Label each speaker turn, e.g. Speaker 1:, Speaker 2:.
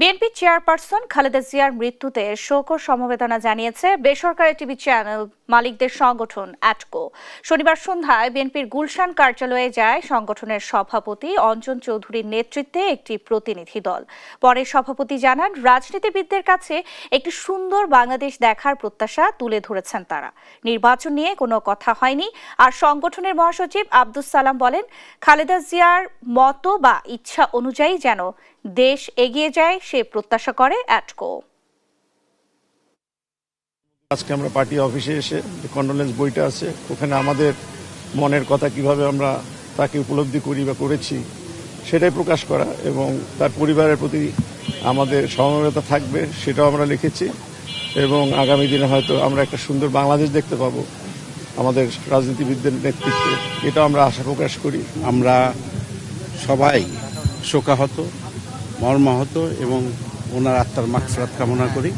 Speaker 1: BNP chairperson Khaleda জিয়ার মৃত্যুতে শোক ও সমবেদনা জানিয়েছে বেসরকারি টিভি চ্যানেল মালিকদের সংগঠন অ্যাটকো। শনিবার সন্ধ্যায় বিএনপির গুলশান কার্যালয়ে যায় সংগঠনের সভাপতি অঞ্জন চৌধুরীর নেতৃত্বে একটি প্রতিনিধি দল। পরে সভাপতি জানান, রাজনীতিবিদদের কাছে একটি সুন্দর বাংলাদেশ দেখার প্রত্যাশা তুলে ধরেছেন তারা। নির্বাচন নিয়ে কোনো কথা হয়নি। আর সংগঠনের মহাসচিব আব্দুস সালাম বলেন, খালেদা জিয়ার মতো বা ইচ্ছা অনুযায়ী যেন দেশ এগিয়ে যায় সে প্রত্যাশা করে অ্যাটকো।
Speaker 2: আজকে আমরা পার্টি অফিসে এসে যে কন্ডোলেন্স বইটা আছে, ওখানে আমাদের মনের কথা কিভাবে আমরা তাকে উপলব্ধি করি বা করেছি সেটাই প্রকাশ করা, এবং তার পরিবারের প্রতি আমাদের সমবেদনা থাকবে সেটাও আমরা লিখেছি। এবং আগামী দিনে হয়তো আমরা একটা সুন্দর বাংলাদেশ দেখতে পাবো আমাদের রাজনীতিবিদদের নেতৃত্বে, এটা আমরা আশা প্রকাশ করি।
Speaker 3: আমরা সবাই শোকাহত, মর্মাহত এবং ওনার আত্মার মাগফিরাত কামনা করি।